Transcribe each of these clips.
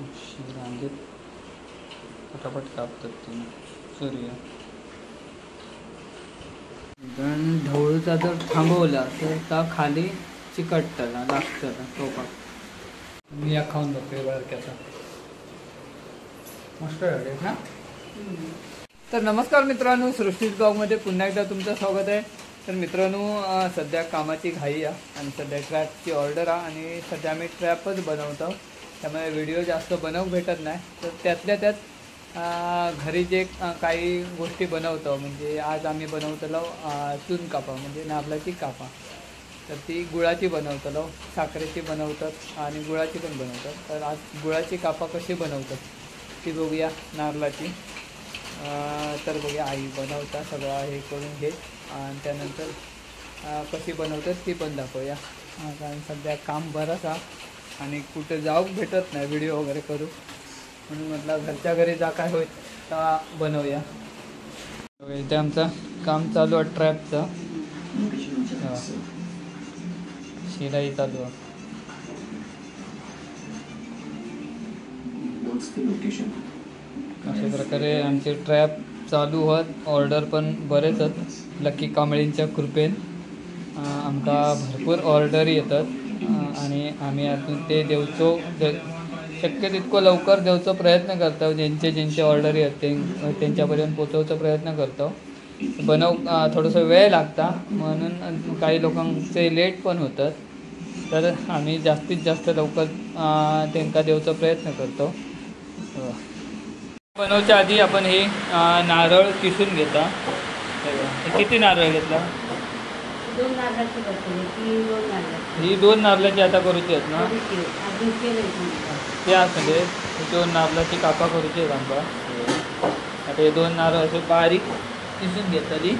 रांगेत पटापट कापतात तुम्ही सूर्य. पण ढवळूचा जर थांबवला तर त्या खाली चिकटताला लागतं टोपा. मी या खाऊन बघतोय बारक्याचा मस्त आहे ना. तर नमस्कार मित्रांनो, सृष्टीज ब्लॉगमध्ये पुन्हा एकदा तुमचं स्वागत आहे. तर मित्रांनो, सध्या कामाची घाई आहे आणि सध्या ट्रॅपची ऑर्डर आहे आणि सध्या आम्ही ट्रॅपच बनवतो, त्यामुळे व्हिडिओ जास्त बनवू भेटत नाही. तर त्यातल्या त्यात घरी जे काही गोष्टी बनवतो, म्हणजे आज आम्ही बनवतलो चून कापा म्हणजे नारळाची कापा. तर ती गुळाची बनवतलो, साखरेची बनवतात आणि गुळाची पण बनवतात. तर आज गुळाची कापा कशी बनवतात ती बघूया, नारळाची. तर बघूया आई बनवता सगळं हे करून घेत आणि त्यानंतर कशी बनवतात ती पण दाखवूया. कारण सध्या काम बरंच आहे आणि कुठे जाऊ भेटत नाही व्हिडिओ वगैरे करू, म्हणून म्हटलं घरच्या घरी जा काय होईल तर बनवूया. इथे आमचं काम चालू आहे ट्रॅपचं, शिलाई चालू आहे. अशा प्रकारे आमचे ट्रॅप चालू होत. ऑर्डर पण बरेच आहेत लकी कांबळींच्या कृपेन. आमका भरपूर ऑर्डर येतात आणि आम्ही अजून ते देवचो शक्य तितकं लवकर देवचा प्रयत्न करतो. ज्यांचे ऑर्डर आहेत त्यांच्यापर्यंत पोचवचा प्रयत्न करतो. थोडंसं वेळ लागता, म्हणून काही लोकांचे लेट पण होतात. तर आम्ही जास्तीत जास्त लवकर त्यांना देवचा प्रयत्न करतो. बनवच्या आधी आपण हे नारळ किसून घेता. किती नारळ घेतला? ही 2 नारळाची आता करूची आहेत ना. त्यामध्ये 2 नारळाची कापा करूची आहेत आमका. आता हे 2 नारळ असे बारीक किसून घेतली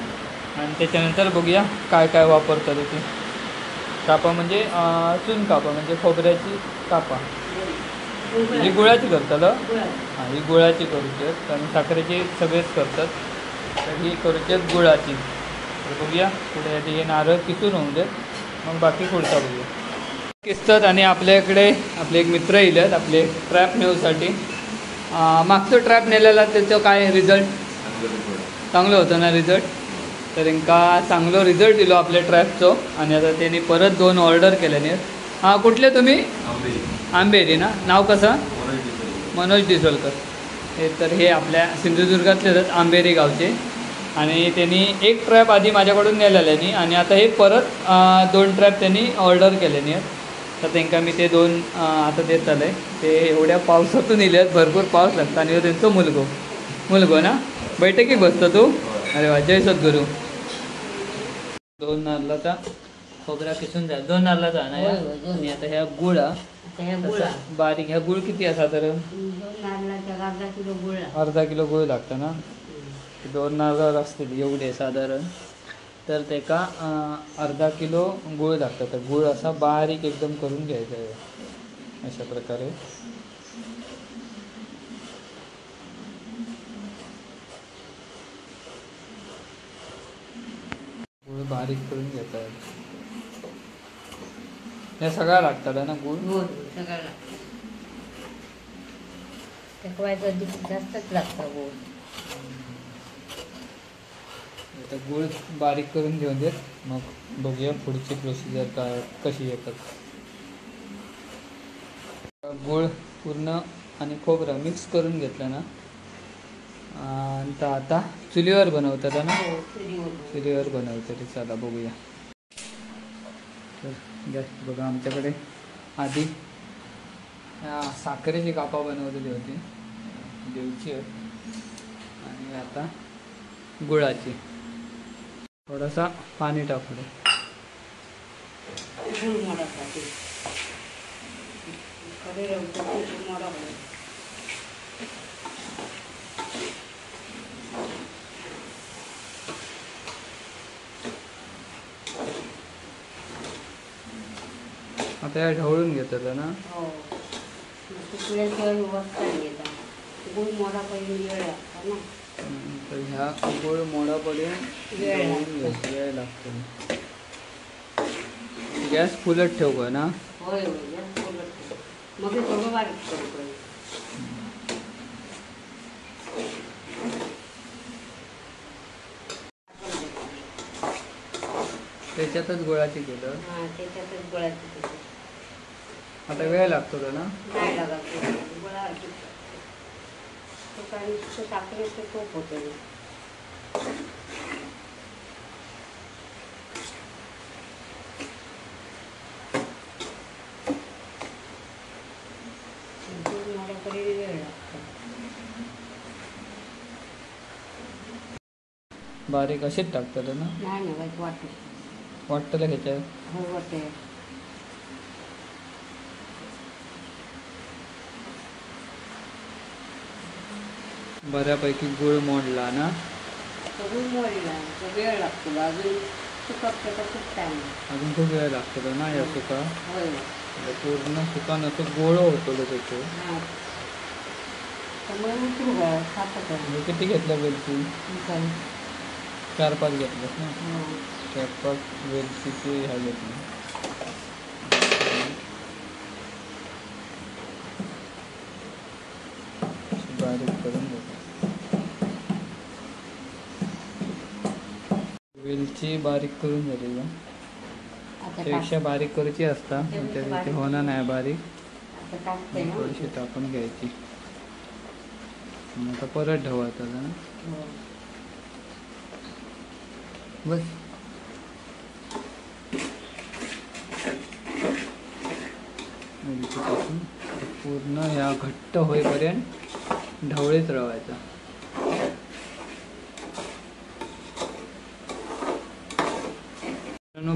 आणि त्याच्यानंतर बघूया काय काय वापरतात ते. कापा म्हणजे चून कापा म्हणजे खोबऱ्याची कापा. ही गुळाची करतात. हां, ही गुळाची करूची आहेत आणि साखरेची सगळेच करतात. तर ही करूची आहेत गुळाची. तर बघूया पुढे हे नारळ किसून होऊन देत, मग बाकी पुढचा बघूया. किसतात आणि आपल्याकडे आपले एक मित्र येतात आपले ट्रॅप नेऊसाठी. मागचं ट्रॅप नेलेला त्याचं काय रिझल्ट चांगलं होतं ना रिझल्ट. तर इंका चांगलं रिझल्ट दिलो आपल्या ट्रॅपचं आणि आता त्यांनी परत 2 ऑर्डर केल्याने. हां, कुठले तुम्ही? आंबेरी ना. नाव कसं? मनोज डिसोलकर. तर हे आपल्या सिंधुदुर्गातले आंबेरी गावचे आणि त्यांनी एक ट्रॅप आधी माझ्याकडून नेलेल्यानी आणि आता हे परत 2 ट्रॅप त्यांनी ऑर्डर केल्याने आहेत. तर त्यांना मी ते 2 आता देत आलं आहे. ते एवढ्या पावसातून येले आहेत, भरपूर पाऊस लागतो आणि त्यांचं मुलगो ना. बैठकीत बसतो तू? अरे वा, जय सद्गुरू. 2 नारळाचा खोबरा किसून द्या. 2 नारळाचा ना आणि आता ह्या गुळा बारीक. ह्या गुळ किती आहे साधारण? अर्धा किलो गुळ लागतं ना. 2 नारळ असतील एवढे साधारण, तर ते का अर्धा किलो गुळ लागतं. तर गुळ असा बारीक एकदम करून घ्यायचा आहे अशा प्रकारे. गुळ बारीक करून घ्यायचा आहे. हे सगळं लागतात ना गुळ? जास्तच लागतं गुळ. आता गुळ बारीक करून घेऊन देत, मग बघूया पुढची प्रोसिजर काय कशी येतात. गुळ पूर्ण आणि खोबरं मिक्स करून घेतलं ना. तर आता चुलीवर बनवतात ना. चुलीवर बनवतात. चला बघूया. तर गॅस बघा, आमच्याकडे आधी साखरेची कापा बनवलेली होती देवची आणि आता गुळाची. थोडासा पाणी टाकलं. आता या ढवळून घेतात ना. तर ह्या गुळ मोडापर्यंत वेळ लागतो. गॅस फुलच ठेवू का ना. त्याच्यातच गुळाची केलं. हा त्याच्यातच गुळाची केली. आता वेळ लागतो का ना? नाही लागत गुळाची तुकाने साखरेचं तूप होते. वेळ लागतो. बारीक असेच टाकतात ना? नाही ना वाईट वाटत. वाटतं घ्यायच्या. हो वाटते. बऱ्यापैकी गुळ मोडला ना? अजून मोडला वेळ लागतो. अजून सुकत खूप टाइम. अजून खूप वेळ लागतो ना या सुका? होय. पूर्ण सुका नसतो गोळ होतो त्याचे. हां मग उतरू का सापत म्हणजे किती घेतल्या वेलची? 4-5 घेतल्यास ना? 4-5 वेलचीचे ह्या घेतल्या. बारीक करून घेतो. वेलची बारीक करून झाली का? त्यापेक्षा बारीक करूची असता त्या होणार नाही बारीक. थोडीशी टाकून घ्यायची. आता परत ढवळतात ना? बस टाकून पूर्ण ह्या घट्ट होईपर्यंत ढवळीत रवायचा.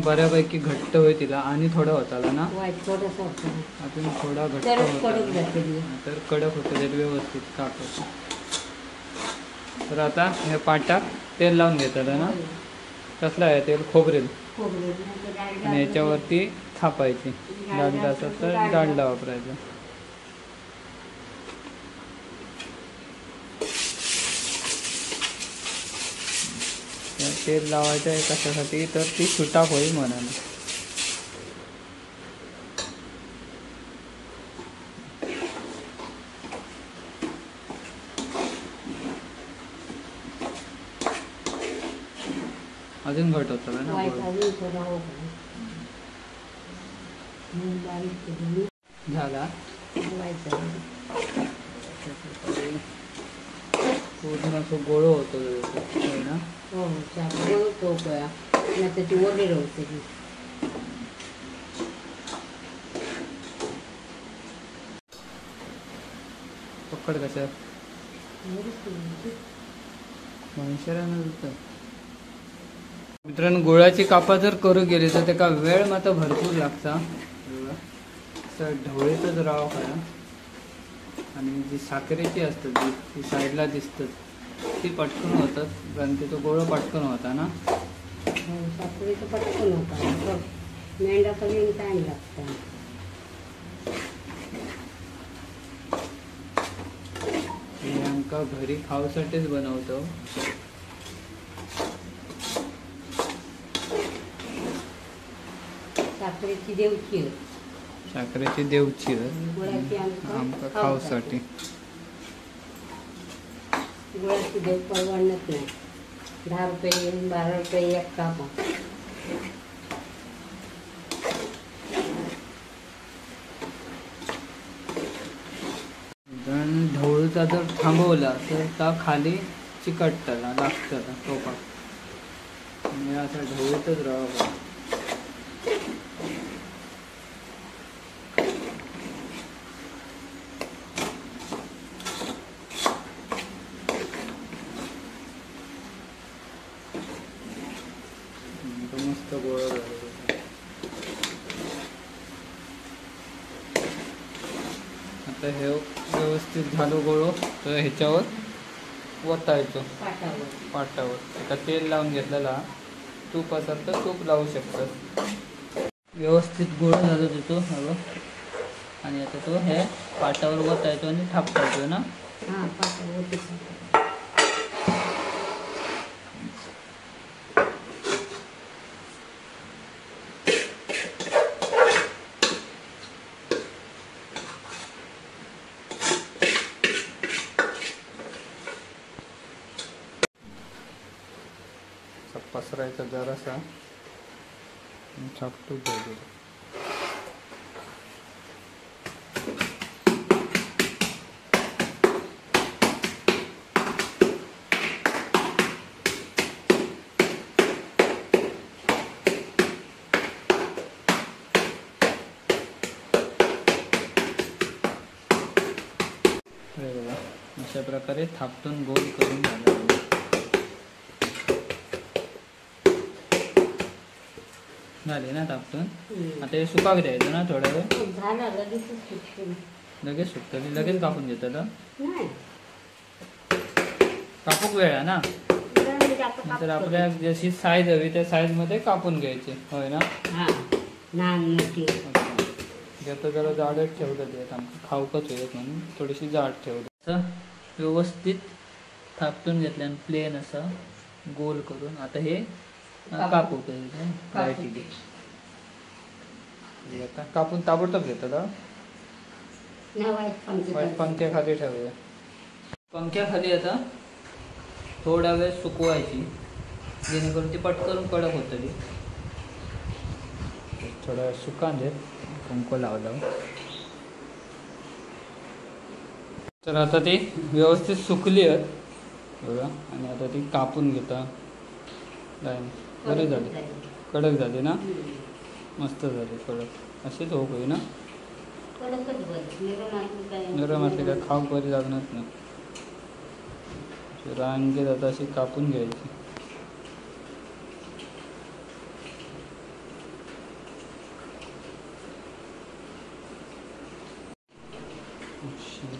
बऱ्यापैकी घट्ट होईल तिला आणि थोडा होता ना? अजून थोडा घट्ट होता तर कडक होतं ते व्यवस्थित कापत. तर आता हे पाटात तेल लावून घेतात ना? कसलं आहे तेल? खोबरेल. आणि याच्यावरती थापायची. डालडा असेल तर डालडा वापरायचा. तेल लावायचं आहे कशासाठी? तर ती सुटा होईल म्हणून. अजून घट होतं ना? झाला पूर्ण असं गोळ होतो ना? हो त्याची वडील होते. पकड कशा मित्रांनो, गुळाची कापा जर करू गेली तर त्याका वेळ मात्र भरपूर लागता. ढवळीतच राव खरा. आणि जी साखरेची असतात जी ती साईडला दिसतात ती पटकन होतात कारण तिथं गोळ पटकन होता ना? साखरेचं पटकन होता. मेंढ्यापर्यंत टाइम लागतो. हे आमका घरी खाऊसाठीच बनवतो. साखरेची देवची. साखरेची देवची आमका खाऊसाठी. गुळाची देव परवडत नाही. 10 रुपये 12 रुपये एक कापा. ढवळूचा जर थांबवला तर त्या खाली चिकटताला लागतं टोपात. म्हणजे असं ढवळतच राहावं. मस्त गोळा झाला. आता हे व्यवस्थित झालं गोळं तर ह्याच्यावर वतायचं पाटावर. आता तेल लावून घेतलेला तूप असेल तर तूप लावू शकतात. व्यवस्थित गोळं झालं तिथं हवं. आणि आता तो हे पाटावर वतायचो आणि थापतायचो ना? पसरायचा जरासा छापटून द्यायचं. अशा प्रकारे थापटून गोल करून झाला. झाले ना थापटून. आता हे सुकाक द्यायचं ना थोडा वेळ. झाला लगेच सुटतो. लगेच सुकतं लगेच कापून घेतात. नाही कापूक वेळ आहे ना. तर आपल्या जशी साईज हवी त्या साईजमध्ये कापून घ्यायचे. होय ना. हां लहान मोठी. आता जरा जाडच ठेवलं ते आमचं खाऊकच होईल म्हणून थोडीशी जाड ठेवलं. व्यवस्थित थापटून घेतल्या आणि प्लेन असं गोल करून आता हे कापू आता कापून ताबडतोब घेतात. वाईट पंख्याखाली ठेवूया. पंख्याखाली आता थोडा वेळ सुकवायची जेणेकरून ती पटकन कडक होतली. थोडा वेळ सुकान देत पंखो लावला. तर आता ती व्यवस्थित सुकली आहेत बघा. आणि आता ती कापून घेता. बरे झाले. कडक झाले ना. मस्त झाले कडक. असेच होऊ होई ना. नरम असले काय खाऊ बरी लागणार नाही. रांगेत आता अशी कापून घ्यायची.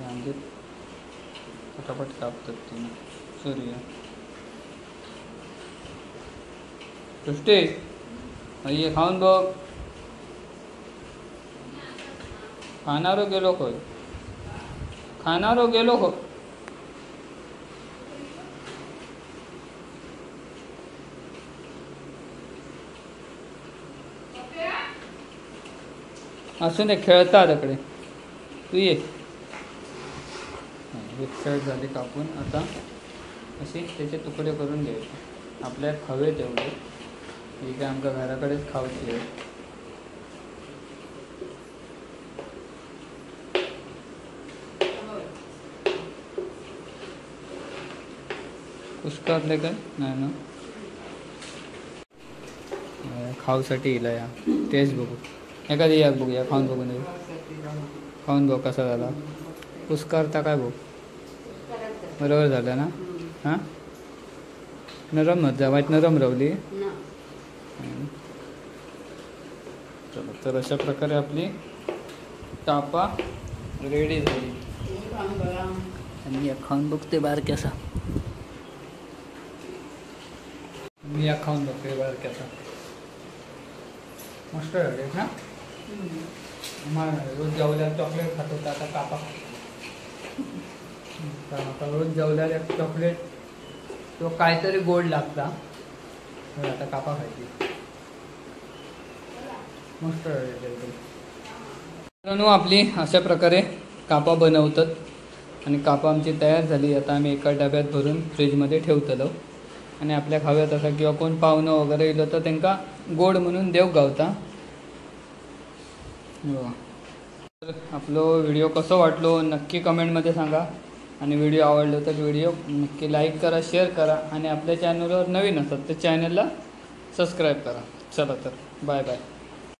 रांगेत पटापट कापतात तुम्ही. सॉरी सृष्टी ये खाऊन बघ. खाणारो गेलो खोय. खाणारो गेलो खो. असून दे खेळतात इकडे. तू ये. खेळ झाले कापून. आता असे त्याचे तुकडे करून घ्यायचे आपल्या हवे तेवढे. ही काय आमच्या घराकडेच खाऊची आहे. कुस्कारले काय नाही ना. खाऊसाठी येईल या. टेस्ट बघू एखादी या बघूया. खाऊन बघून येऊ. खाऊन बघ कसा झाला. कुस्कारता काय बघ. बरोबर झालं ना. हां नरम मत जा. वाईट नरम रवली. चला तर अशा प्रकारे आपली तापा रेडी झाली. आणि या खाऊन बघते बारक्यासा. मी या खाऊन बघते बारक्यासा. मस्त झाले ना. रोज जेवल्यावर चॉकलेट खात होता आता कापा. आता रोज जेवल्यावर चॉकलेट तो काहीतरी गोड लागता. आता कापा खायची. मस्त मित्रांनो आपली अशा प्रकारे कापा बनवतात. आणि कापा आमची तयार झाली. आता आम्ही एका डब्यात भरून फ्रीजमध्ये ठेवतलो. आणि आपल्या खाव्यात असा किंवा कोण पाहुणं वगैरे येलो तर त्यांना गोड म्हणून देव गावता. तर आपलो व्हिडिओ कसं वाटलो नक्की कमेंटमध्ये सांगा. आणि व्हिडिओ आवडलो तर व्हिडिओ नक्की लाईक करा, शेअर करा. आणि आपल्या चॅनलवर नवीन असतात तर चॅनलला सबस्क्राईब करा. चला तर बाय बाय.